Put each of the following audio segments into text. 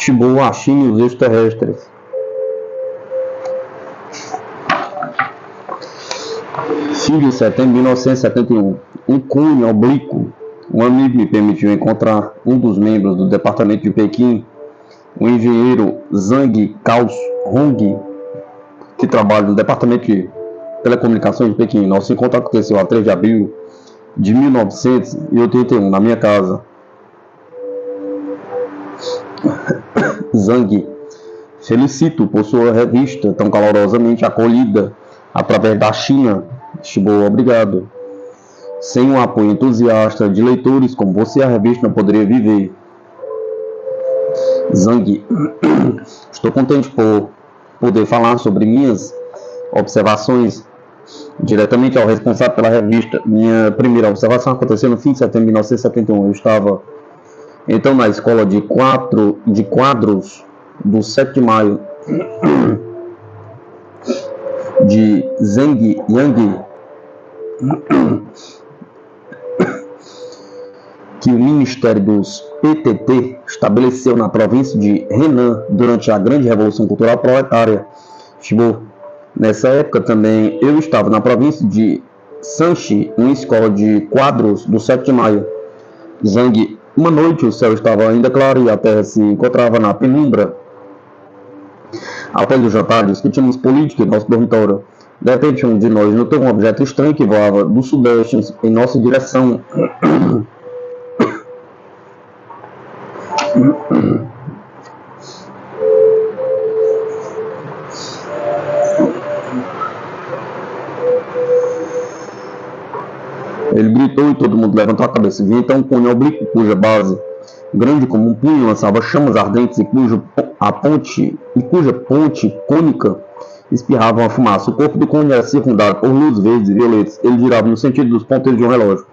Shibuya, a China e os extraterrestres. 5 de setembro de 1971. Um cone oblíquo. Um amigo me permitiu encontrar um dos membros do departamento de Pequim, o engenheiro Zhang Kaohong, que trabalha no departamento de telecomunicações de Pequim. Nosso encontro aconteceu a 3 de abril de 1981, na minha casa. Zhang, felicito por sua revista tão calorosamente acolhida através da China. Shibuya, obrigado. Sem um apoio entusiasta de leitores como você, a revista não poderia viver. Zhang, estou contente por poder falar sobre minhas observações diretamente ao responsável pela revista. Minha primeira observação aconteceu no fim de setembro de 1971. Eu estava então na escola de quadros do 7 de maio de Zhengyang, que o Ministério dos PTT estabeleceu na província de Henan durante a grande Revolução Cultural Proletária. Nessa época também eu estava na província de Shanxi, uma escola de quadros do 7 de maio. Zhang, uma noite o céu estava ainda claro e a terra se encontrava na penumbra. Após o jantar, discutimos política em nosso dormitório. De repente, um de nós notou um objeto estranho que voava do sudeste em nossa direção. Ele gritou e todo mundo levantou a cabeça. Vi então um cone oblíquo cuja base, grande como um punho, lançava chamas ardentes e cuja ponte cônica espirrava uma fumaça. O corpo do cone era circundado por luzes verdes e violetas. Ele girava no sentido dos ponteiros de um relógio.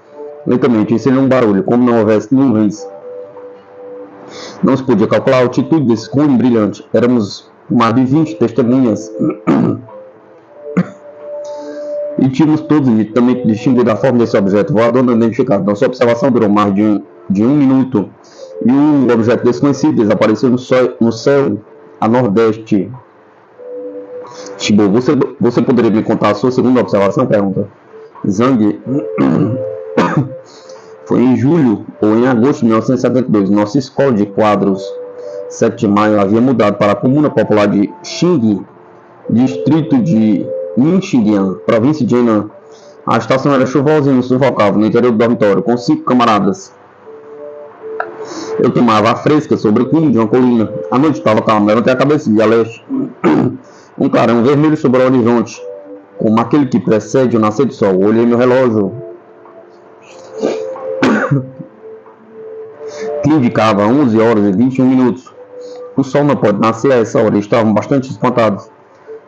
Lentamente, sem nenhum barulho, como não houvesse nuvens. Não se podia calcular a altitude desse cone brilhante. Éramos mais de 20 testemunhas. E tínhamos todos nitidamente distinguido a forma desse objeto voador não identificado. Nossa observação durou mais de um minuto. E um objeto desconhecido desapareceu no céu a nordeste. Shibuya, você poderia me contar a sua segunda observação? Pergunta. Zhang. Foi em julho ou em agosto de 1972. Nossa escola de quadros 7 de maio havia mudado para a comuna popular de Xing, distrito de Ningxiang, província de Henan. A estação era chuvosa e nos sufocava no interior do dormitório, com 5 camaradas. Eu tomava a fresca sobre o cume de uma colina. A noite estava calma, levantei a cabeça e vi a leste. Um clarão vermelho sobre o horizonte, como aquele que precede o nascer do sol. Olhei meu relógio, que indicava 11 horas e 21 minutos. O sol não pode nascer a essa hora, estavam bastante espantados.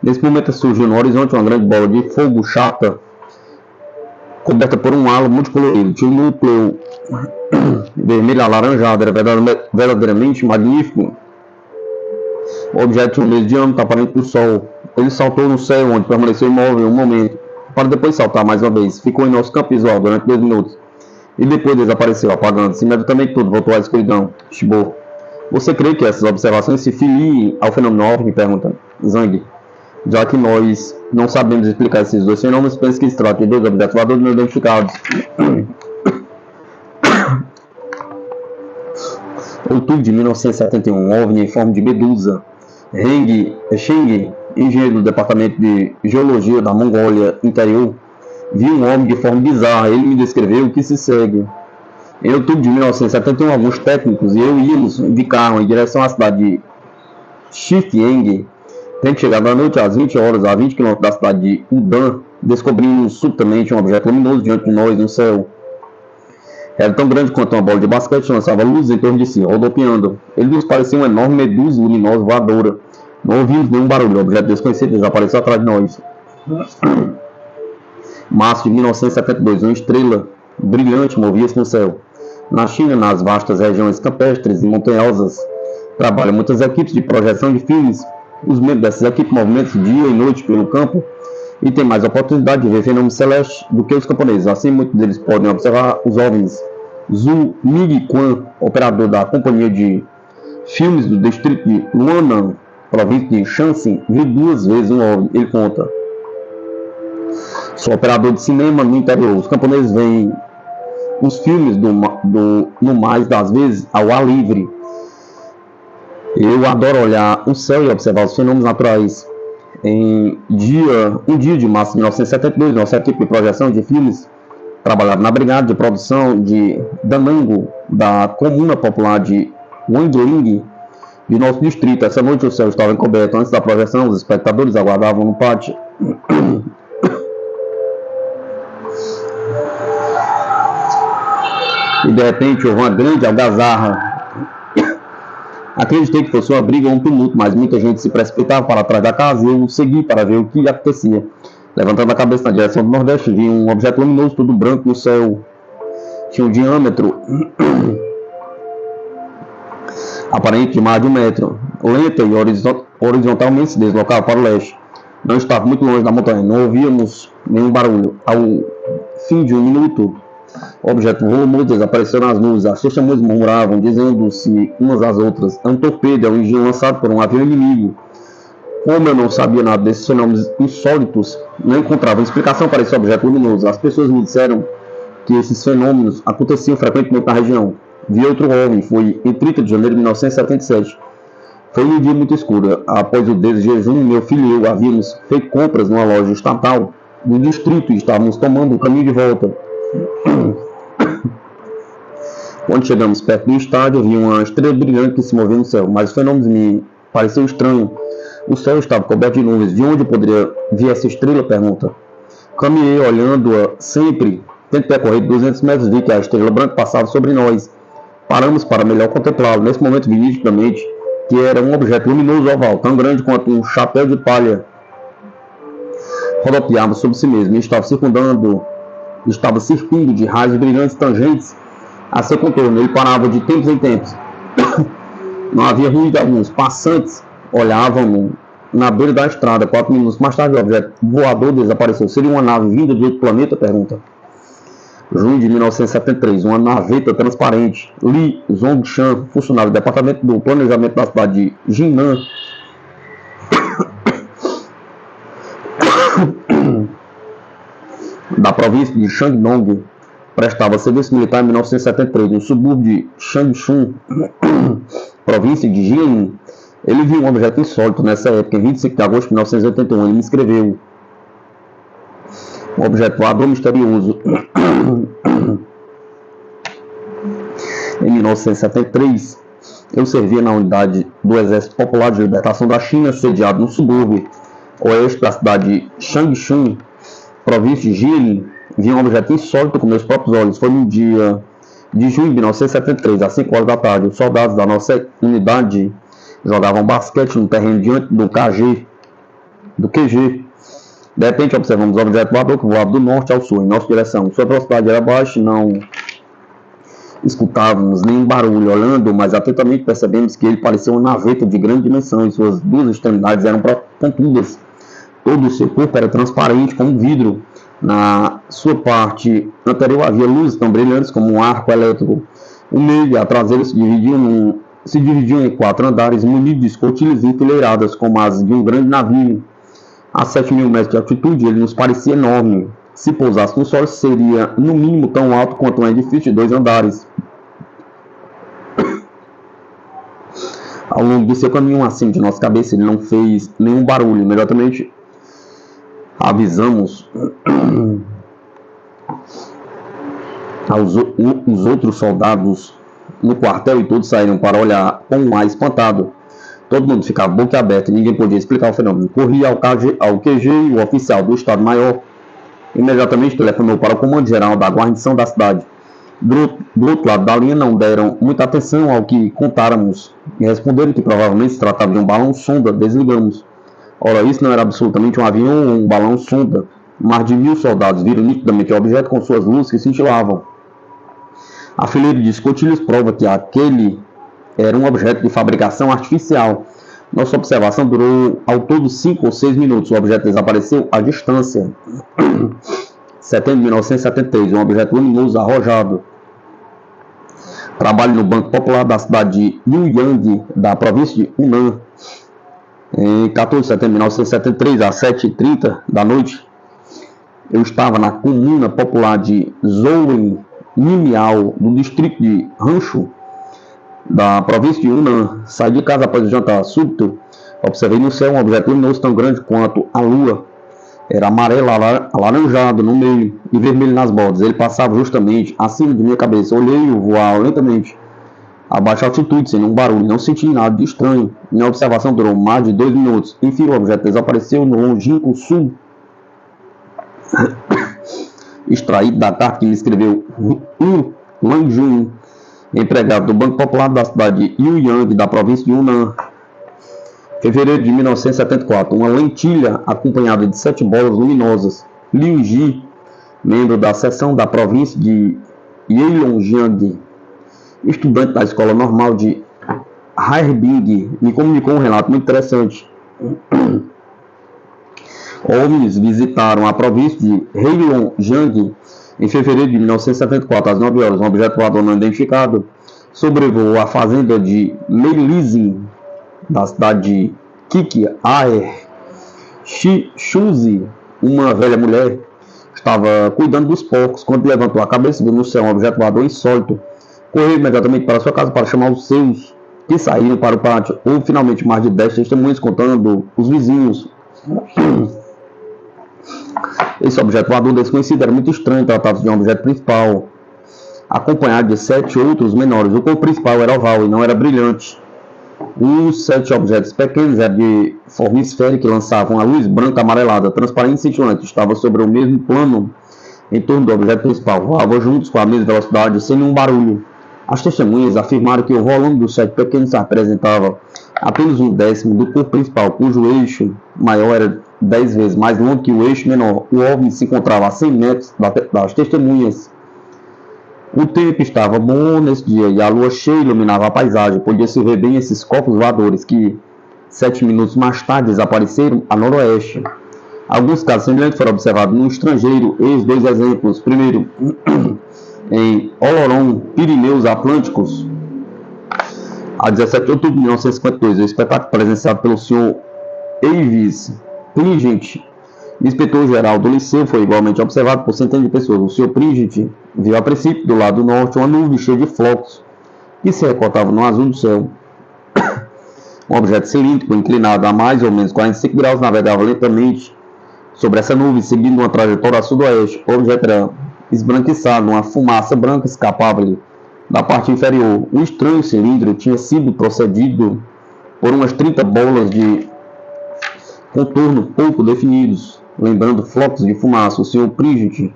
Nesse momento surgiu no horizonte uma grande bola de fogo chata, coberta por um halo multicolorido. Tinha um núcleo vermelho alaranjado, era verdadeiramente magnífico. O objeto tinha um mês de diâmetro aparente do sol. Ele saltou no céu, onde permaneceu imóvel um momento, para depois saltar mais uma vez. Ficou em nosso campo visual durante 2 minutos. E depois desapareceu, apagando-se. Imediatamente tudo voltou à escuridão. Shibuya, você crê que essas observações se filiem ao fenômeno OVNI? Pergunta Zhang. Já que nós não sabemos explicar esses dois fenômenos, penso que se trata de 2 objetos voadores não identificados. Outubro de 1971, OVNI em forma de medusa. Sheng, engenheiro do departamento de geologia da Mongólia Interior, viu um homem de forma bizarra. Ele me descreveu o que se segue. Em outubro de 1971, alguns técnicos e eu íamos de carro em direção à cidade de Xifeng. Tendo chegado à noite às 20 horas, a 20 km da cidade de Udan, descobrimos subitamente um objeto luminoso diante de nós no céu. Era tão grande quanto uma bola de basquete, lançava luzes em torno de si, rodopiando. Ele nos parecia uma enorme medusa luminosa voadora. Não ouvimos nenhum barulho, o objeto desconhecido desapareceu atrás de nós. Março de 1972, uma estrela brilhante movia-se no céu. Na China, nas vastas regiões campestres e montanhosas, trabalham muitas equipes de projeção de filmes. Os membros dessas equipes movimentam-se dia e noite pelo campo e têm mais oportunidade de ver fenômenos celestes do que os camponeses. Assim, muitos deles podem observar os OVNIs. Zhu Mingquan, operador da companhia de filmes do distrito de Luonan, província de Shanxi, vi 2 vezes um OVNI, ele conta. Sou operador de cinema no interior. Os camponeses veem os filmes no mais das vezes ao ar livre. Eu adoro olhar o céu e observar os fenômenos naturais. Um dia de março de 1972, nossa equipe de projeção de filmes trabalhava na brigada de produção de Danango, da comuna popular de Wangling, de nosso distrito. Essa noite o céu estava encoberto. Antes da projeção, os espectadores aguardavam no pátio. E de repente houve uma grande algazarra. Acreditei que fosse uma briga ou um tumulto, mas muita gente se precipitava para trás da casa e eu segui para ver o que acontecia. Levantando a cabeça na direção do nordeste, vi um objeto luminoso, todo branco no céu. Tinha um diâmetro aparente de mais de 1 metro. Lenta e horizontalmente se deslocava para o leste. Não estava muito longe da montanha, não ouvíamos nenhum barulho. Ao fim de 1 minuto, o objeto volumoso desapareceu nas nuvens. As testemunhas murmuravam, dizendo-se umas às outras: é um torpedo, é um engenho lançado por um avião inimigo. Como eu não sabia nada desses fenômenos insólitos, não encontrava explicação para esse objeto luminoso. As pessoas me disseram que esses fenômenos aconteciam frequentemente na região. Vi outro OVNI, foi em 30 de janeiro de 1977. Foi um dia muito escuro. Após o desjejum, meu filho e eu havíamos feito compras numa loja estatal do distrito e estávamos tomando o caminho de volta. Quando chegamos perto do estádio, vi uma estrela brilhante que se movia no céu, mas o fenômeno me pareceu estranho. O céu estava coberto de nuvens. De onde poderia vir essa estrela? Pergunta. Caminhei olhando-a sempre. Tento percorrer 200 metros, vi que a estrela branca passava sobre nós. Paramos para melhor contemplá-lo. Nesse momento vi nitidamente que era um objeto luminoso oval, tão grande quanto um chapéu de palha. Rodopiava sobre si mesmo e estava circundo de raios brilhantes tangentes a seu contorno. Ele parava de tempos em tempos. Não havia ruído algum. Os passantes olhavam na beira da estrada. 4 minutos mais tarde, o objeto voador desapareceu. Seria uma nave vinda de outro planeta? Pergunta. Junho de 1973, uma naveta transparente. Li Zongshan, funcionário do departamento do planejamento da cidade de Jinan, da província de Shandong, prestava serviço militar em 1973 no subúrbio de Changchun, província de Jiangyin. Ele viu um objeto insólito nessa época, em 25 de agosto de 1981. Ele me escreveu: um objeto voador misterioso. Em 1973, eu servia na unidade do Exército Popular de Libertação da China, sediado no subúrbio oeste da cidade de Changchun, província de Jiangyin. Vi um objeto insólito com meus próprios olhos. Foi no dia de junho de 1973, às 5 horas da tarde. Os soldados da nossa unidade jogavam basquete no terreno diante do QG. De repente, observamos o objeto voador que voava do norte ao sul, em nossa direção. Sua velocidade era baixa e não escutávamos nenhum barulho. Olhando mais atentamente, percebemos que ele parecia uma naveta de grande dimensão e suas 2 extremidades eram pontudas. Todo o seu corpo era transparente como vidro. Na sua parte anterior havia luzes tão brilhantes como um arco elétrico. O meio e a traseira se dividiam em 4 andares, munidos de escotilhas enfileiradas como as de um grande navio. A 7.000 metros de altitude, ele nos parecia enorme. Se pousasse no solo, seria no mínimo tão alto quanto um edifício de 2 andares. Ao longo do seu caminho acima de nossa cabeça, ele não fez nenhum barulho. Imediatamente avisamos os outros soldados no quartel e todos saíram para olhar com um ar espantado. Todo mundo ficava boca aberta e ninguém podia explicar o fenômeno. Corria ao QG e o oficial do Estado-Maior imediatamente telefonou para o comando-geral da guarnição da cidade. Do outro lado da linha não deram muita atenção ao que contáramos e responderam que provavelmente se tratava de um balão-sonda. Desligamos. Ora, isso não era absolutamente um avião ou um balão-sonda. Mais de 1000 soldados viram nitidamente o objeto com suas luzes que cintilavam. A fileira de escotilhas prova que aquele era um objeto de fabricação artificial. Nossa observação durou ao todo 5 ou 6 minutos. O objeto desapareceu à distância. Setembro de 1973, um objeto luminoso arrojado. trabalho no Banco Popular da cidade de Yueyang, da província de Hunan. Em 14 de setembro de 1973, às 7h30 da noite, eu estava na comuna popular de Zhou-Nimiao, do distrito de Rancho, da província de Hunan. Saí de casa após o jantar súbito. Observei no céu um objeto luminoso tão grande quanto a lua. Era amarelo, alaranjado no meio e vermelho nas bordas. Ele passava justamente acima de minha cabeça. Olhei-o voar lentamente a baixa altitude, sem nenhum barulho. Não senti nada de estranho. Minha observação durou mais de 2 minutos. Enfim, o objeto desapareceu no longínquo sul, extraído da carta que me escreveu Wang Jun, empregado do Banco Popular da cidade de Yueyang, da província de Hunan. Fevereiro de 1974, uma lentilha acompanhada de 7 bolas luminosas. Liu Ji, membro da seção da província de Heilongjiang, estudante da escola normal de Harbin, me comunicou um relato muito interessante. OVNIs visitaram a província de Heilongjiang em fevereiro de 1974, às 9 horas. Um objeto voador não identificado sobrevoou a fazenda de Meilizin, da cidade de Qiqi-Aer. Shuzi, uma velha mulher, estava cuidando dos porcos quando levantou a cabeça e viu no céu um objeto voador insólito. Correu imediatamente para sua casa para chamar os seus, que saíram para o pátio. Houve finalmente mais de 10 testemunhas contando os vizinhos. Esse objeto voador desconhecido era muito estranho, tratava-se de um objeto principal, acompanhado de 7 outros menores. O corpo principal era oval e não era brilhante. Os 7 objetos pequenos eram de forma esférica e lançavam a luz branca amarelada, transparente e cintilante. Estava sobre o mesmo plano em torno do objeto principal. Voavam juntos com a mesma velocidade, sem nenhum barulho. As testemunhas afirmaram que o volume dos 7 pequenos representava apenas 1/10 do corpo principal, cujo eixo maior era 10 vezes mais longo que o eixo menor. O OVNI se encontrava a 100 metros das testemunhas. O tempo estava bom nesse dia e a lua cheia iluminava a paisagem. Podia-se ver bem esses corpos voadores que 7 minutos mais tarde desapareceram a noroeste. Alguns casos semelhantes foram observados no estrangeiro. Eis 2 exemplos. Primeiro, em Oloron, Pirineus Atlânticos, a 17 de outubro de 1952, o espetáculo presenciado pelo Sr. Avis Pringent, inspetor-geral do Liceu, foi igualmente observado por centenas de pessoas. O Sr. Pringent viu a princípio, do lado norte, uma nuvem cheia de flocos que se recortavam no azul do céu. Um objeto cilíndrico inclinado a mais ou menos 45 graus navegava lentamente sobre essa nuvem, seguindo uma trajetória a sudoeste. O objeto era esbranquiçado, uma fumaça branca escapava-lhe da parte inferior. O estranho cilindro tinha sido precedido por umas 30 bolas de contorno pouco definidos, lembrando flocos de fumaça. O Sr. Pringent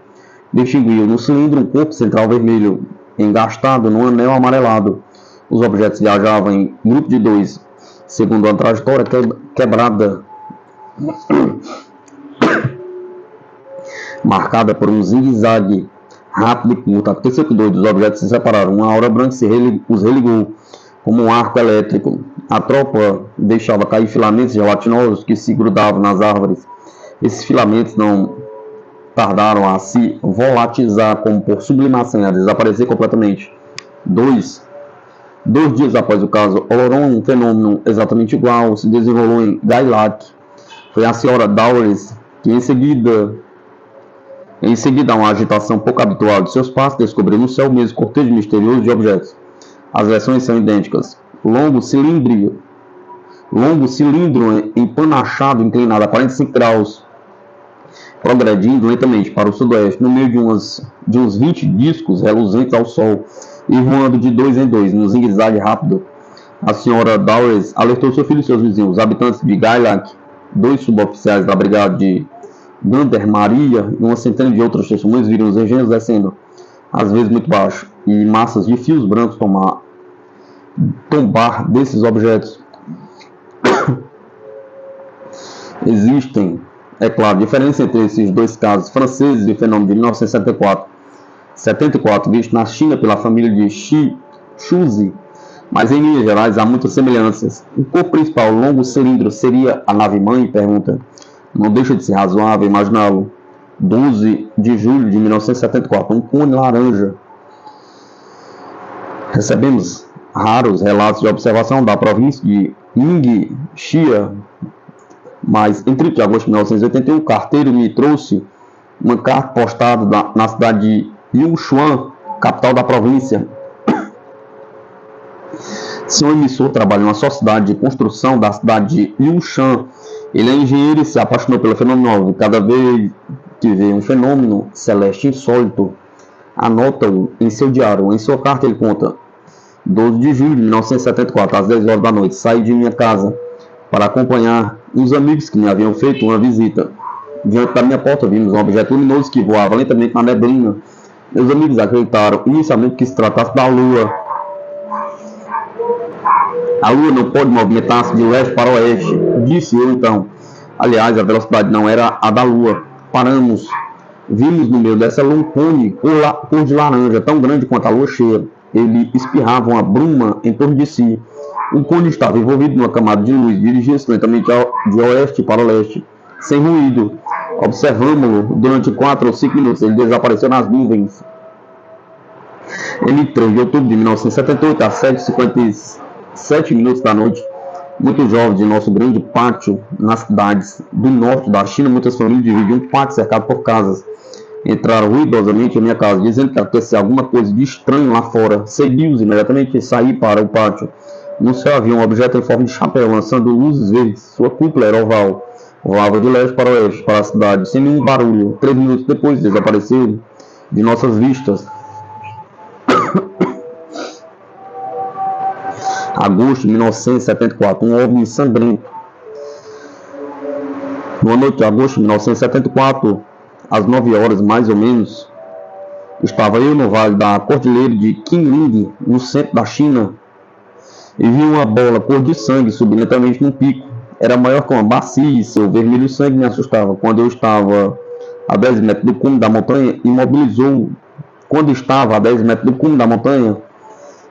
distinguiu no cilindro um corpo central vermelho, engastado num anel amarelado. Os objetos viajavam em grupo de 2, segundo uma trajetória quebrada, marcada por um zigue-zague rápido e curto. Aconteceu que 2 dos objetos se separaram. Uma aura branca os religou como um arco elétrico. A tropa deixava cair filamentos gelatinosos que se grudavam nas árvores. Esses filamentos não tardaram a se volatilizar como por sublimação e a desaparecer completamente. 2 dias após o caso Oloron, um fenômeno exatamente igual se desenvolveu em Gailac. Foi a senhora Dowers que em seguida uma agitação pouco habitual de seus passos, descobriu no céu o mesmo cortejo misterioso de objetos. As versões são idênticas. Longo cilindro empanachado, inclinado a 45 graus, progredindo lentamente para o sudoeste, no meio de uns 20 discos reluzentes ao sol, e voando de 2 em 2, num zigue-zague rápido. A senhora Dowers alertou seu filho e seus vizinhos. Os habitantes de Gailac, 2 suboficiais da brigada de Gendarmeria e uma centena de outras testemunhas viram os engenhos descendo, às vezes muito baixo, e massas de fios brancos tombar desses objetos. Existem, é claro, diferença entre esses 2 casos franceses e o fenômeno de 1974, visto na China pela família de Shuzi, mas em linhas gerais há muitas semelhanças. O corpo principal, longo cilindro, seria a nave-mãe? Pergunta. Não deixa de ser razoável imaginá-lo. 12 de julho de 1974, um cone laranja Recebemos raros relatos de observação da província de Ningxia, mas em 30 de agosto de 1981, o carteiro me trouxe uma carta postada na cidade de Yunchuan, capital da província. Seu emissor trabalha numa sociedade de construção da cidade de Yunchuan. Ele é engenheiro e se apaixonou pelo fenômeno OVNI. Cada vez que vê um fenômeno celeste insólito, anota-o em seu diário. Em sua carta ele conta: 12 de julho de 1974, às 10 horas da noite, saí de minha casa para acompanhar uns amigos que me haviam feito uma visita. Diante da minha porta vimos um objeto luminoso que voava lentamente na neblina. Meus amigos acreditaram inicialmente que se tratasse da Lua. A Lua não pode movimentar-se de leste para oeste, disse eu então. Aliás, a velocidade não era a da Lua. Paramos. Vimos no meio dessa Lua um cone cor de laranja, tão grande quanto a Lua cheia. Ele espirrava uma bruma em torno de si. O cone estava envolvido numa camada de luz. Dirigia-se lentamente de oeste para leste, sem ruído. Observamos-lo durante 4 ou 5 minutos. Ele desapareceu nas nuvens. Em 3 de outubro de 1978, às 7h57 da noite, muitos jovens de nosso grande pátio nas cidades do norte da China, muitas famílias dividiam um pátio cercado por casas. Entraram ruidosamente em minha casa, dizendo que acontecia alguma coisa de estranho lá fora. Segui-os imediatamente e saí para o pátio. No céu havia um objeto em forma de chapéu, lançando luzes verdes. Sua cúpula era oval. Voava de leste para oeste, para a cidade, sem nenhum barulho. 3 minutos depois, desapareceu de nossas vistas. Agosto de 1974, um OVNI sangrento. No noite de agosto de 1974, às 9 horas mais ou menos, estava eu no vale da cordilheira de Qinling, no centro da China, e vi uma bola cor de sangue subir lentamente num pico. Era maior que uma bacia e seu vermelho sangue me assustava. Quando eu estava a 10 metros do cume da montanha,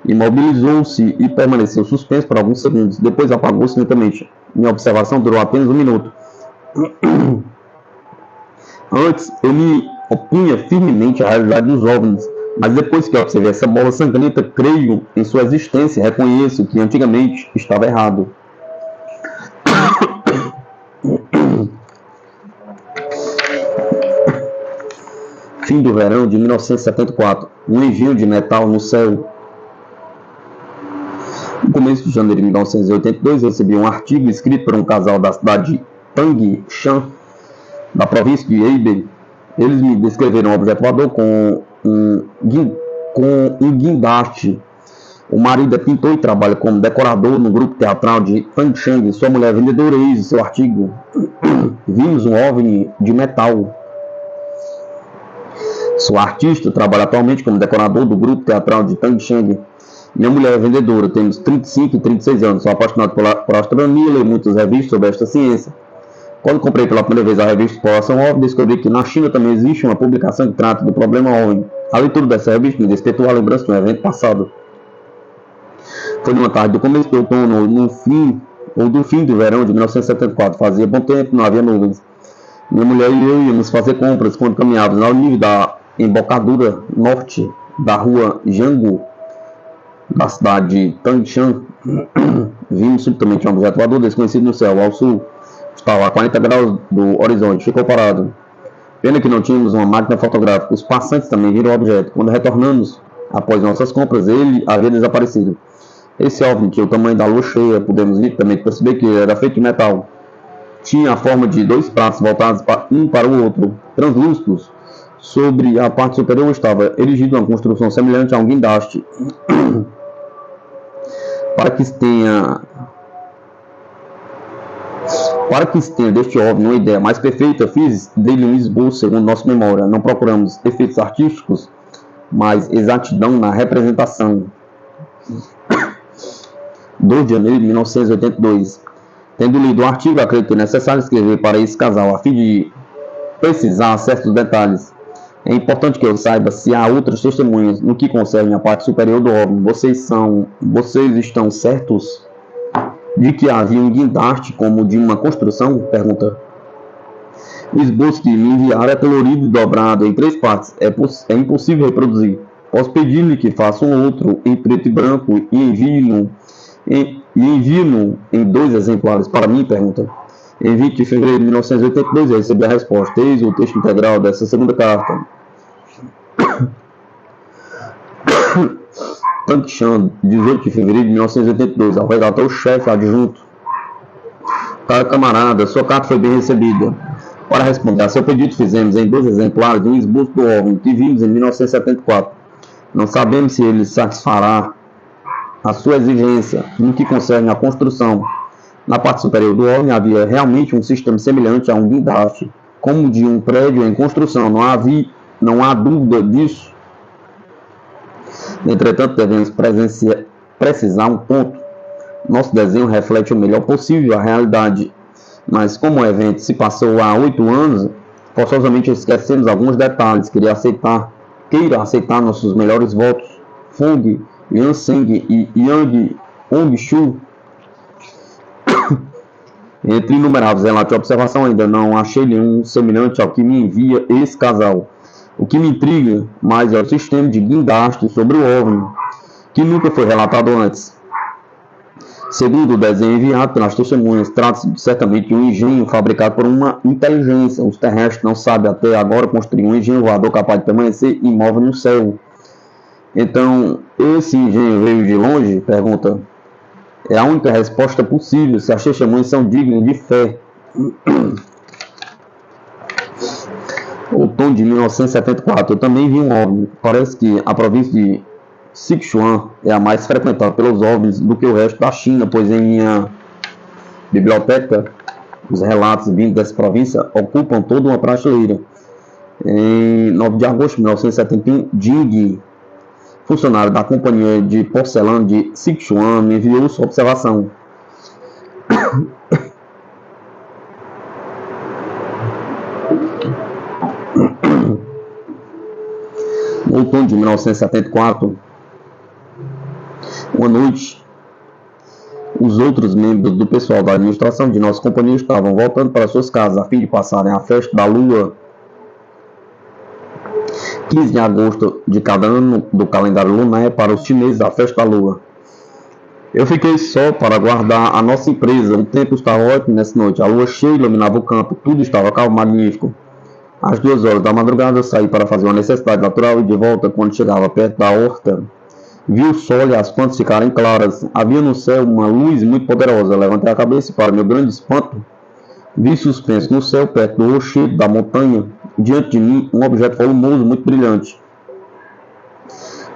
imobilizou-se e permaneceu suspenso por alguns segundos. Depois apagou-se lentamente. Minha observação durou apenas 1 minuto. Antes, eu me opunha firmemente à realidade dos OVNIs, mas depois que eu observei essa bola sangrenta, creio em sua existência e reconheço que antigamente estava errado. Fim do verão de 1974. Um envio de metal no céu. No começo de janeiro de 1982, eu recebi um artigo escrito por um casal da cidade de Tangshan, da província de Hebei. Eles me descreveram um objeto voador com um guindaste. O marido é pintor e trabalha como decorador no grupo teatral de Tangshan. Sua mulher é vendedora. Eis o seu artigo. Vimos um OVNI de metal. Sou artista, trabalho atualmente como decorador do grupo teatral de Tangshan. Minha mulher é vendedora, temos 35 e 36 anos. Sou apaixonado por astronomia, leio muitas revistas sobre esta ciência. Quando comprei pela primeira vez a revista Exploração OVNI, descobri que na China também existe uma publicação que trata do problema OVNI. A leitura dessa revista me despertou a lembrança de um evento passado. Foi numa tarde do começo do outono, do fim do verão de 1974. Fazia bom tempo, não havia nuvens. Minha mulher e eu íamos fazer compras quando caminhávamos ao nível da embocadura norte da rua Jianghu, da cidade de Tangshan. Vimos subitamente um objeto voador desconhecido no céu, ao sul. Estava a 40 graus do horizonte, ficou parado. Pena que não tínhamos uma máquina fotográfica. Os passantes também viram o objeto. Quando retornamos, após nossas compras, ele havia desaparecido. Esse OVNI tinha o tamanho da lua cheia. Pudemos nitidamente perceber que era feito de metal. Tinha a forma de 2 pratos voltados um para o outro, translúcidos. Sobre a parte superior estava erigida uma construção semelhante a um guindaste. Para que se tenha deste OVNI uma ideia mais perfeita, fiz dele um esboço segundo nossa memória. Não procuramos efeitos artísticos, mas exatidão na representação. 2 de janeiro de 1982. Tendo lido o artigo, acreditei necessário escrever para esse casal, a fim de precisar certos detalhes. É importante que eu saiba se há outras testemunhas no que concerne a parte superior do OVNI. Vocês estão certos de que havia um guindaste como de uma construção? Pergunta. O esboço que me enviaram é colorido e dobrado em 3 partes. É impossível reproduzir. Posso pedir-lhe que faça um outro em preto e branco e envie-no em 2 exemplares para mim? Pergunta. Em 20 de fevereiro de 1982, eu recebi a resposta. Eis o texto integral dessa segunda carta. Tangshan, 18 de fevereiro de 1982, ao redator-chefe adjunto. Cara camarada, sua carta foi bem recebida. Para responder a seu pedido, fizemos em 2 exemplares um esboço do órgão que vimos em 1974. Não sabemos se ele satisfará a sua exigência no que concerne à construção. Na parte superior do órgão havia realmente um sistema semelhante a um guindaste, como de um prédio em construção. Não há dúvida disso. Entretanto, devemos precisar um ponto. Nosso desenho reflete o melhor possível a realidade, mas como o evento se passou há 8 anos, forçosamente esquecemos alguns detalhes. Queira aceitar nossos melhores votos. Fung, Yanseng e Yang Hongshu. Entre inumeráveis relatos de observação, ainda não achei nenhum semelhante ao que me envia esse casal. O que me intriga mais é o sistema de guindaste sobre o OVNI, que nunca foi relatado antes. Segundo o desenho enviado pelas testemunhas, trata-se certamente de um engenho fabricado por uma inteligência. Os terrestres não sabem até agora construir um engenho voador capaz de permanecer imóvel no céu. Então, esse engenho veio de longe? Pergunta. É a única resposta possível se as testemunhas são dignas de fé. Outono de 1974, eu também vi um OVNI. Parece que a província de Sichuan é a mais frequentada pelos OVNIs do que o resto da China, pois em minha biblioteca os relatos vindos dessa província ocupam toda uma prateleira. Em 9 de agosto de 1971, Jing, funcionário da companhia de porcelana de Sichuan, me enviou sua observação. No outono de 1974, uma noite, os outros membros do pessoal da administração de nossa companhia estavam voltando para suas casas a fim de passarem a festa da lua 15 de agosto de cada ano do calendário lunar para os chineses a festa da lua. Eu fiquei só para guardar a nossa empresa. O tempo estava ótimo nessa noite. A lua cheia iluminava o campo. Tudo estava calmo, magnífico. Às 2 horas da madrugada eu saí para fazer uma necessidade natural e de volta, quando chegava perto da horta, vi o sol e as plantas ficarem claras. Havia no céu uma luz muito poderosa. Eu levantei a cabeça e, para meu grande espanto, vi suspenso no céu, perto do rochedo da montanha, diante de mim, um objeto volumoso, muito brilhante.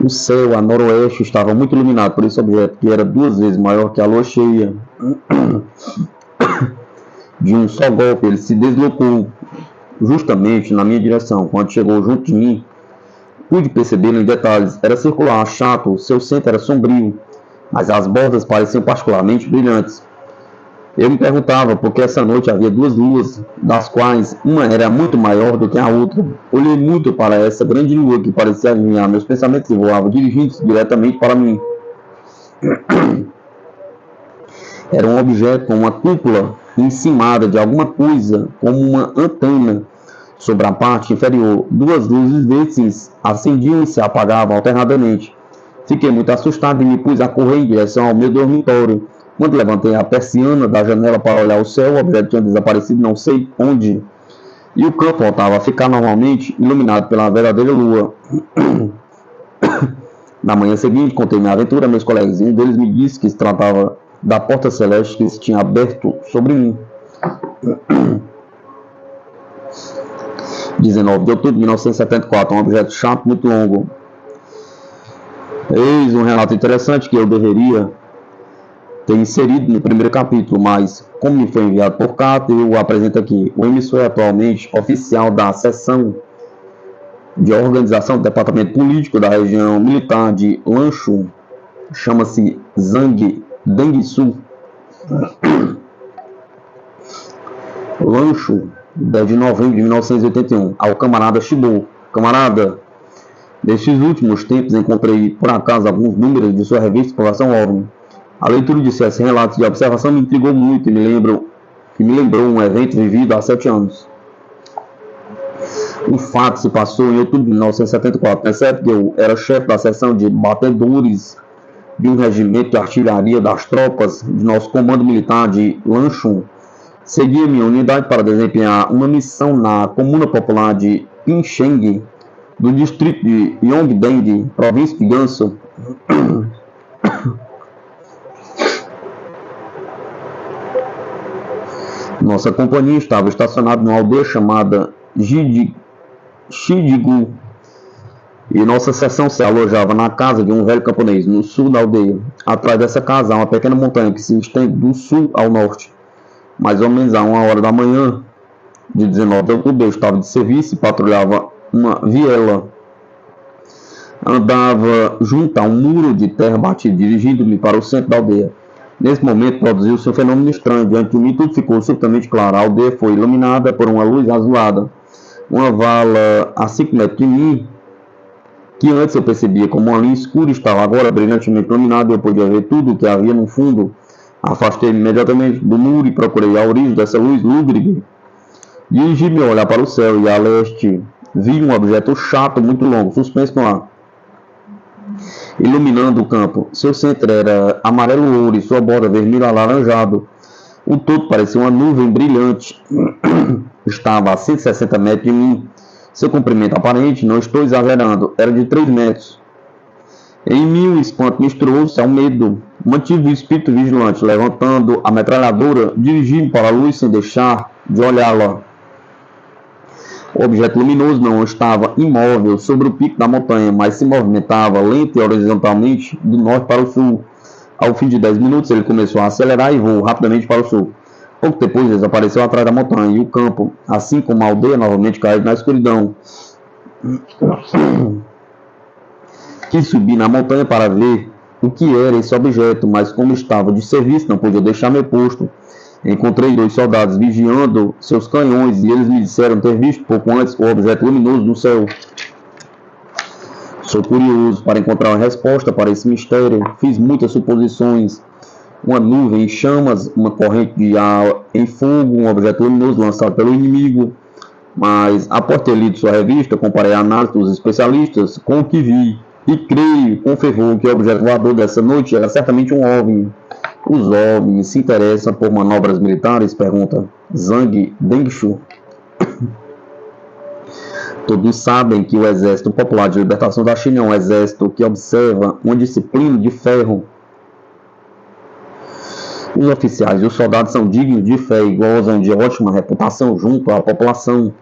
O céu a noroeste estava muito iluminado por esse objeto, que era 2 vezes maior que a lua cheia. De um só golpe, ele se deslocou justamente na minha direção. Quando chegou junto de mim, pude percebê-lo em detalhes. Era circular, chato, seu centro era sombrio, mas as bordas pareciam particularmente brilhantes. Eu me perguntava por que essa noite havia 2 luas, das quais uma era muito maior do que a outra. Olhei muito para essa grande lua que parecia adivinhar meus pensamentos e voava, dirigindo-se diretamente para mim. Era um objeto com uma cúpula encimada de alguma coisa, como uma antena. Sobre a parte inferior, 2 luzes verdes acendiam e se apagavam alternadamente. Fiquei muito assustado e me pus a correr em direção ao meu dormitório. Quando levantei a persiana da janela para olhar o céu, o objeto tinha desaparecido não sei onde, e o campo voltava a ficar normalmente iluminado pela verdadeira lua. Na manhã seguinte, contei minha aventura a meus colegas, e um deles me disse que se tratava da porta celeste que se tinha aberto sobre mim. 19 de outubro de 1974, um objeto chato muito longo. Eis um relato interessante que eu deveria ter inserido no primeiro capítulo, mas como me foi enviado por carta, eu o apresento aqui. O emissor é atualmente oficial da seção de organização do departamento político da região militar de Lanchu, chama-se Zhang Dengsu. Lanchu, 10 de novembro de 1981, ao camarada Shibo. Camarada, nestes últimos tempos encontrei por acaso alguns números de sua revista Exploração OVNI. A leitura de seus relatos de observação me intrigou muito e me lembrou um evento vivido há 7 anos. O fato se passou em outubro de 1974. Nessa época eu era chefe da seção de batedores de um regimento de artilharia das tropas de nosso comando militar de Lanchon. Segui minha unidade para desempenhar uma missão na comuna popular de Pincheng, do distrito de Yongdeng, província de Gansu. Nossa companhia estava estacionada numa aldeia chamada Shijigu, e nossa seção se alojava na casa de um velho camponês, no sul da aldeia. Atrás dessa casa há uma pequena montanha que se estende do sul ao norte. Mais ou menos a 1 hora da manhã de 19 de outubro, eu estava de serviço e patrulhava uma viela. Andava junto a um muro de terra batido, dirigindo-me para o centro da aldeia. Nesse momento produziu-se um fenômeno estranho. Diante de mim tudo ficou subitamente claro. A aldeia foi iluminada por uma luz azulada. Uma vala a 5 metros de mim, que antes eu percebia como uma linha escura, estava agora brilhantemente iluminada e eu podia ver tudo o que havia no fundo. Afastei-me imediatamente do muro e procurei a origem dessa luz lúgubre. Dirigi-me a olhar para o céu e a leste vi um objeto chato muito longo, suspenso no ar, iluminando o campo. Seu centro era amarelo-ouro e sua borda vermelho-alaranjado. O todo parecia uma nuvem brilhante. Estava a 160 metros de mim. Seu comprimento aparente, não estou exagerando, era de 3 metros. Em mim o espanto misturou-se ao medo. Mantive o espírito vigilante, levantando a metralhadora, dirigi-me para a luz sem deixar de olhá-la. O objeto luminoso não estava imóvel sobre o pico da montanha, mas se movimentava lento e horizontalmente do norte para o sul. Ao fim de 10 minutos ele começou a acelerar e voou rapidamente para o sul. Pouco depois desapareceu atrás da montanha e o campo, assim como a aldeia, novamente caiu na escuridão. Quis subir na montanha para ver o que era esse objeto, mas como estava de serviço não podia deixar meu posto. Encontrei 2 soldados vigiando seus canhões e eles me disseram ter visto pouco antes o objeto luminoso no céu. Sou curioso para encontrar uma resposta para esse mistério. Fiz muitas suposições. Uma nuvem em chamas, uma corrente de ar em fogo, um objeto luminoso lançado pelo inimigo. Mas, após ter lido sua revista, comparei a análise dos especialistas com o que vi. E creio com fervor que o objeto voador dessa noite era certamente um OVNI. Os OVNIs se interessam por manobras militares? Pergunta Zhang Dengshu. Todos sabem que o Exército Popular de Libertação da China é um exército que observa uma disciplina de ferro. Os oficiais e os soldados são dignos de fé e gozam de ótima reputação junto à população.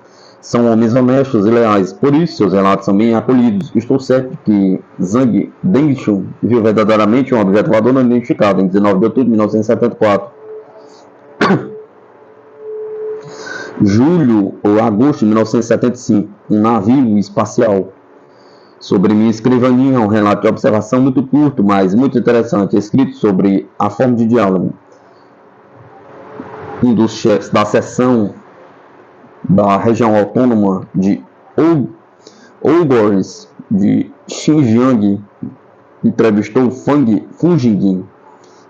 São homens honestos e leais, por isso seus relatos são bem acolhidos. Estou certo que Zhang Dengshu viu verdadeiramente um objeto voador não identificado em 19 de outubro de 1974. Julho ou agosto de 1975, um navio espacial. Sobre minha escrivaninha, um relato de observação muito curto, mas muito interessante, escrito sobre a forma de diálogo. Um dos chefes da seção da região autônoma de Uyghurs de Xinjiang entrevistou Fang Fujing,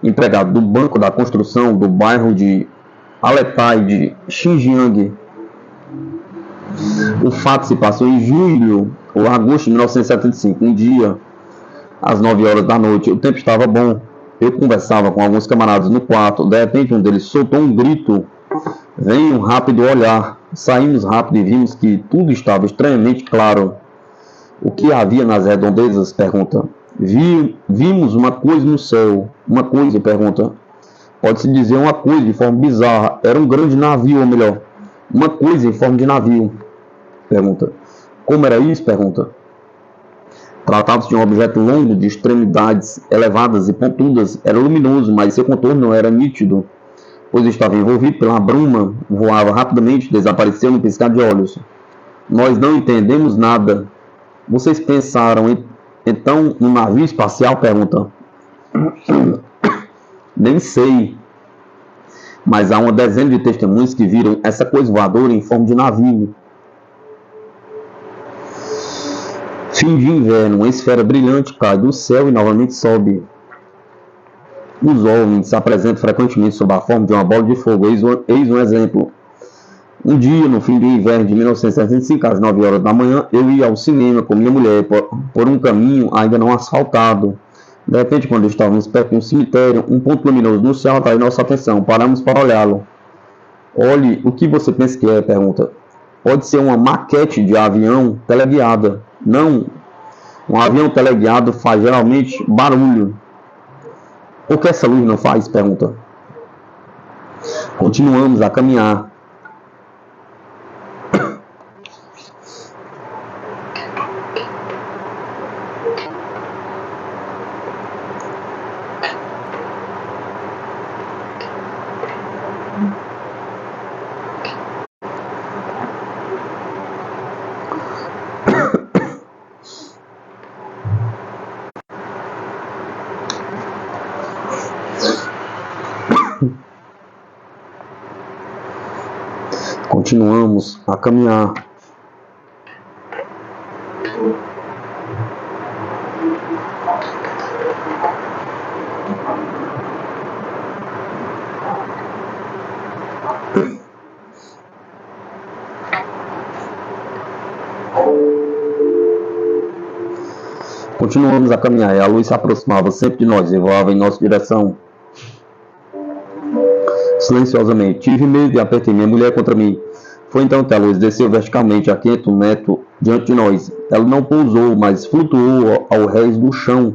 empregado do Banco da Construção do bairro de Aletai de Xinjiang. O fato se passou em julho ou agosto de 1975. Um dia, às 9 horas da noite, o tempo estava bom. Eu conversava com alguns camaradas no quarto. De repente, um deles soltou um grito. Veio um rápido olhar. Saímos rápido e vimos que tudo estava estranhamente claro. O que havia nas redondezas? Pergunta. Vimos uma coisa no céu. Uma coisa? Pergunta. Pode-se dizer uma coisa de forma bizarra. Era um grande navio, ou melhor, uma coisa em forma de navio. Pergunta. Como era isso? Pergunta. Tratava-se de um objeto longo, de extremidades elevadas e pontudas. Era luminoso, mas seu contorno não era nítido, pois estava envolvido pela bruma. Voava rapidamente, desapareceu no piscar de olhos. Nós não entendemos nada. Vocês pensaram então no navio espacial? Pergunta. Nem sei. Mas há uma dezena de testemunhas que viram essa coisa voadora em forma de navio. Fim de inverno, uma esfera brilhante cai do céu e novamente sobe. Os OVNIs se apresentam frequentemente sob a forma de uma bola de fogo. Eis um exemplo. Um dia, no fim do inverno de 1965, às 9 horas da manhã, eu ia ao cinema com minha mulher por um caminho ainda não asfaltado. De repente, quando estávamos perto de um cemitério, um ponto luminoso no céu atraiu nossa atenção. Paramos para olhá-lo. Olhe, o que você pensa que é? Pergunta. Pode ser uma maquete de avião teleguiada. Não, um avião teleguiado faz geralmente barulho. O que essa luz não faz? Pergunta. Continuamos a caminhar. Continuamos a caminhar. Continuamos a caminhar e a luz se aproximava sempre de nós e voava em nossa direção. Silenciosamente, tive medo e apertei minha mulher contra mim. Foi então que a luz desceu verticalmente a 500 metros diante de nós. Ela não pousou, mas flutuou ao rés do chão.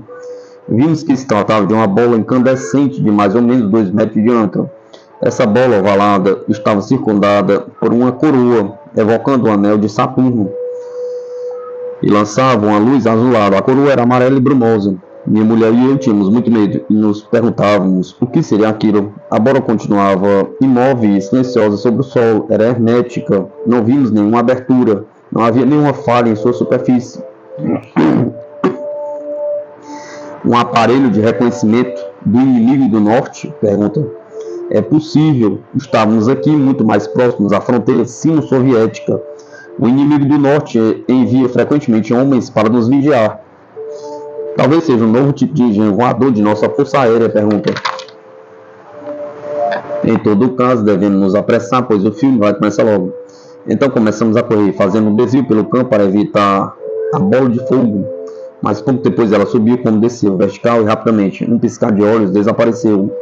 Vimos que se tratava de uma bola incandescente de mais ou menos 2 metros de diâmetro. Essa bola ovalada estava circundada por uma coroa, evocando o anel de Saturno, e lançava uma luz azulada. A coroa era amarela e brumosa. Minha mulher e eu tínhamos muito medo e nos perguntávamos o que seria aquilo. A bola continuava imóvel e silenciosa sobre o solo. Era hermética. Não vimos nenhuma abertura. Não havia nenhuma falha em sua superfície. Um aparelho de reconhecimento do inimigo do norte? Pergunta. É possível. Estávamos aqui muito mais próximos à fronteira sino-soviética. O inimigo do norte envia frequentemente homens para nos vigiar. Talvez seja um novo tipo de engenho voador de nossa força aérea? Pergunta. Em todo caso, devemos nos apressar, pois o filme vai começar logo. Então começamos a correr, fazendo um desvio pelo campo para evitar a bola de fogo. Mas pouco depois ela subiu como desceu, vertical e rapidamente. Um piscar de olhos desapareceu.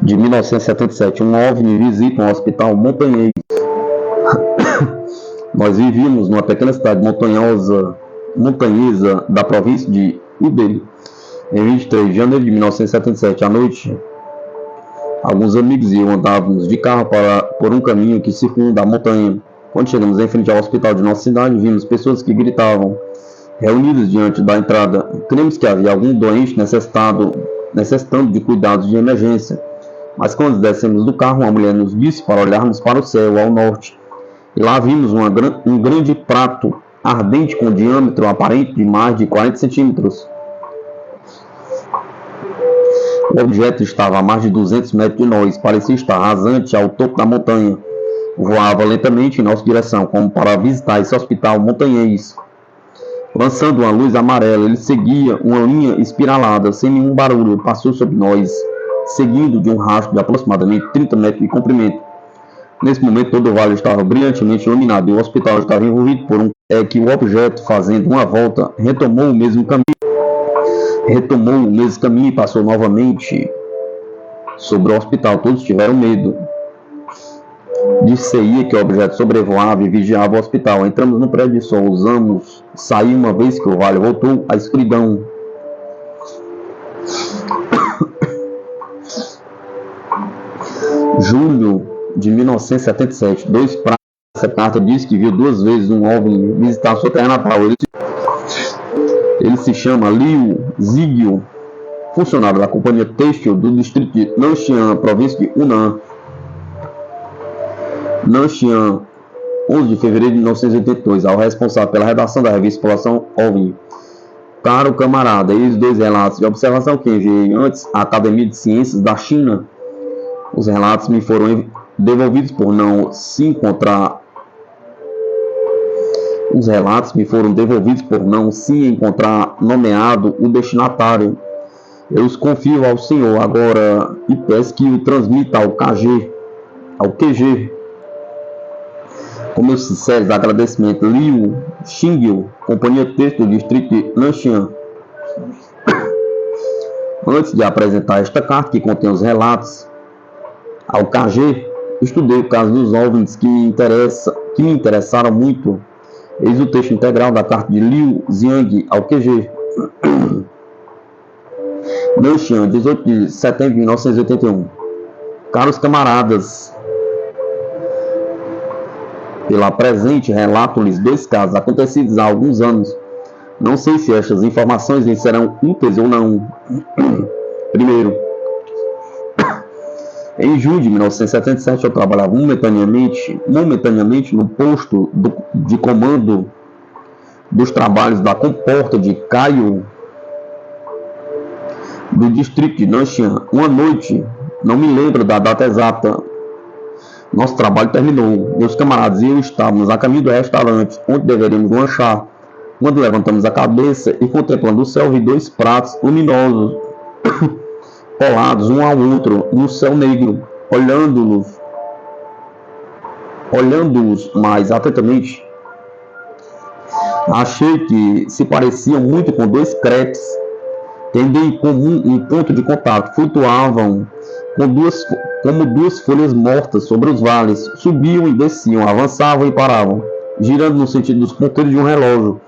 De 1977, um OVNI visita um hospital montanhês. Nós vivíamos numa pequena cidade montanhosa montanhesa da província de Hubei. Em 23 de janeiro de 1977, à noite, alguns amigos e eu andávamos de carro por um caminho que circunda a montanha. Quando chegamos em frente ao hospital de nossa cidade, vimos pessoas que gritavam, reunidas diante da entrada. Cremos que havia algum doente necessitando de cuidados de emergência. Mas quando descemos do carro, uma mulher nos disse para olharmos para o céu, ao norte. E lá vimos um grande prato ardente com diâmetro aparente de mais de 40 centímetros. O objeto estava a mais de 200 metros de nós, parecia estar rasante ao topo da montanha. Voava lentamente em nossa direção, como para visitar esse hospital montanhês. Lançando uma luz amarela, ele seguia uma linha espiralada, sem nenhum barulho, passou sobre nós, seguindo de um rastro de aproximadamente 30 metros de comprimento. Nesse momento, todo o vale estava brilhantemente iluminado e o hospital estava envolvido por que o objeto, fazendo uma volta, retomou o mesmo caminho e passou novamente sobre o hospital. Todos tiveram medo. Disse-se que o objeto sobrevoava e vigiava o hospital. Entramos no prédio e só ousamos sair uma vez que o vale voltou à escuridão. Julho de 1977. Dois pratos dessa carta diz que viu 2 vezes um OVNI visitar sua terra natal. Ele se chama Liu Ziguo, funcionário da companhia têxtil do distrito de Nanxian, província de Hunan. Nanxian, 11 de fevereiro de 1982, ao responsável pela redação da revista Exploração OVNI. Caro camarada, eis 2 relatos de observação que enviei antes à Academia de Ciências da China. Os relatos me foram devolvidos por não se encontrar nomeado o destinatário. Eu os confio ao senhor agora e peço que o transmita ao KG. ao QG. Com meus sinceros agradecimentos, Liu Xingyu, Companhia Texto do Distrito de Nanxian. Antes de apresentar esta carta que contém os relatos ao KG, estudei o caso dos OVNIs que me interessaram muito. Eis o texto integral da carta de Liu Xiang ao QG. Nanxian, 18 de setembro de 1981. Caros camaradas, pela presente relato-lhes 2 casos acontecidos há alguns anos. Não sei se estas informações lhes serão úteis ou não. Primeiro, em junho de 1977 eu trabalhava momentaneamente no posto de comando dos trabalhos da comporta de Caio do distrito de Nanxian. Uma noite, não me lembro da data exata, nosso trabalho terminou. Meus camaradas e eu estávamos a caminho do restaurante onde deveríamos lanchar. Quando levantamos a cabeça e contemplando o céu, vi 2 pratos luminosos colados um ao outro no céu negro. Olhando-os mais atentamente, achei que se pareciam muito com 2 crepes, tendo em comum um ponto de contato. Flutuavam como duas folhas mortas sobre os vales, subiam e desciam, avançavam e paravam, girando no sentido dos ponteiros de um relógio.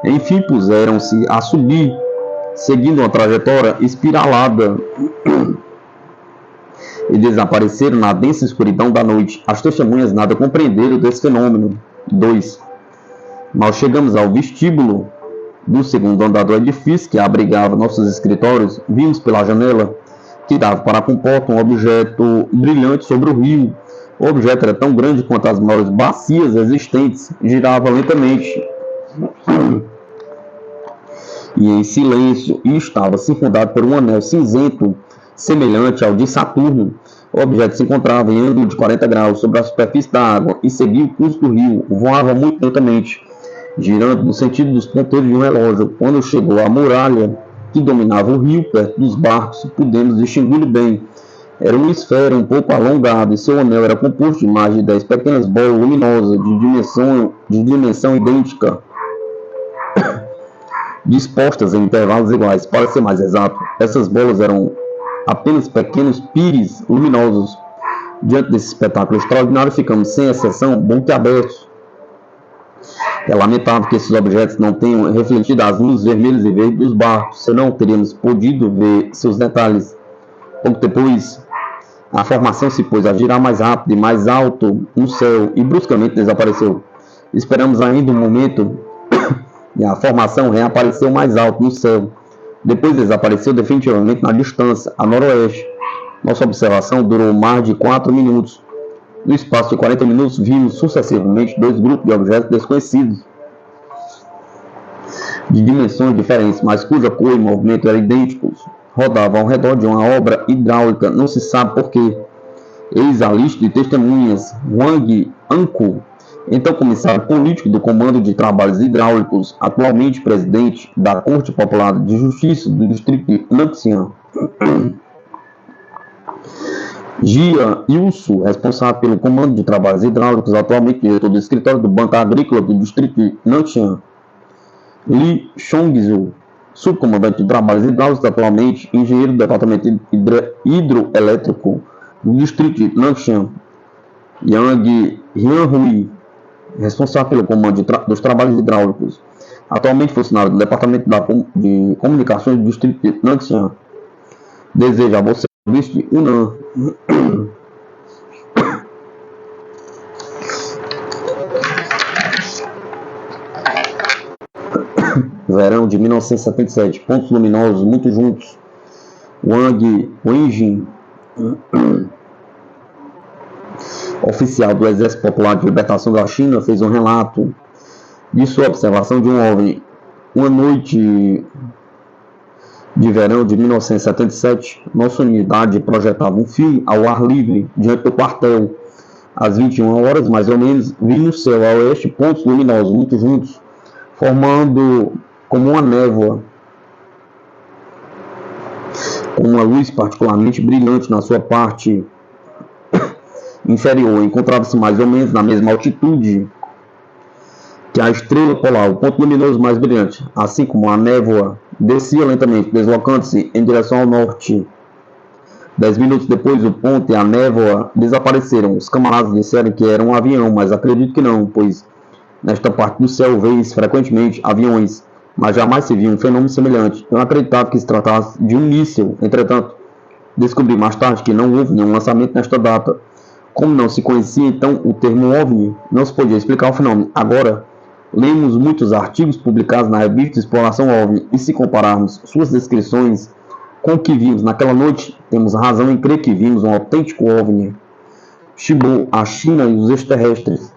Enfim, puseram-se a subir, seguindo uma trajetória espiralada, e desapareceram na densa escuridão da noite. As testemunhas nada compreenderam desse fenômeno. 2. Mal chegamos ao vestíbulo do segundo andar do edifício que abrigava nossos escritórios, vimos pela janela que dava para a comporta um objeto brilhante sobre o rio. O objeto era tão grande quanto as maiores bacias existentes, girava lentamente e em silêncio, e estava circundado por um anel cinzento semelhante ao de Saturno. O objeto se encontrava em ângulo de 40 graus sobre a superfície da água e seguia o curso do rio. Voava muito lentamente, girando no sentido dos ponteiros de um relógio. Quando chegou à muralha que dominava o rio, perto dos barcos, pudemos distingui-lo bem. Era uma esfera um pouco alongada e seu anel era composto de mais de 10 pequenas bolas luminosas de dimensão idêntica, dispostas em intervalos iguais. Para ser mais exato, essas bolas eram apenas pequenos pires luminosos. Diante desse espetáculo extraordinário, ficamos, sem exceção, boquiabertos. É lamentável que esses objetos não tenham refletido as luzes vermelhas e verdes dos barcos, senão teríamos podido ver seus detalhes. Pouco depois, a formação se pôs a girar mais rápido e mais alto no céu e bruscamente desapareceu. Esperamos ainda um momento e a formação reapareceu mais alto no céu. Depois desapareceu definitivamente na distância, a noroeste. Nossa observação durou mais de 4 minutos. No espaço de 40 minutos, vimos sucessivamente 2 grupos de objetos desconhecidos, de dimensões diferentes, mas cuja cor e movimento eram idênticos. Rodavam ao redor de uma obra hidráulica, não se sabe porquê. Eis a lista de testemunhas. Wang Anku, então comissário político do Comando de Trabalhos Hidráulicos, atualmente presidente da Corte Popular de Justiça do Distrito de Nanxian. Jia Ilsu, responsável pelo Comando de Trabalhos Hidráulicos, atualmente diretor do escritório do Banco Agrícola do Distrito de Nanxian. Li Chongzhu, subcomandante de Trabalhos Hidráulicos, atualmente engenheiro do Departamento Hidroelétrico do Distrito de Nanxian. Yang Hianhui, responsável pelo comando dos trabalhos hidráulicos, atualmente funcionário do Departamento de Comunicações do Distrito de Nanxian. Desejo a você o visto de Hunan. Verão de 1977. Pontos luminosos muito juntos. Wang Wenjin, oficial do Exército Popular de Libertação da China, fez um relato de sua observação de um OVNI. Uma noite de verão de 1977, nossa unidade projetava um filme ao ar livre diante do quartel. Às 21 horas, mais ou menos, vi no céu a oeste pontos luminosos muito juntos, formando como uma névoa, com uma luz particularmente brilhante na sua parte inferior encontrava-se mais ou menos na mesma altitude que a estrela polar, o ponto luminoso mais brilhante, assim como a névoa descia lentamente, deslocando-se em direção ao norte. 10 minutos depois, o ponto e a névoa desapareceram. Os camaradas disseram que era um avião, mas acredito que não, pois nesta parte do céu vês frequentemente aviões, mas jamais se viu um fenômeno semelhante. Eu acreditava que se tratasse de um míssil. Entretanto, descobri mais tarde que não houve nenhum lançamento nesta data. Como não se conhecia então o termo OVNI, não se podia explicar o fenômeno. Agora, lemos muitos artigos publicados na revista de Exploração OVNI e se compararmos suas descrições com o que vimos naquela noite, temos razão em crer que vimos um autêntico OVNI. Xibo, a China e os extraterrestres.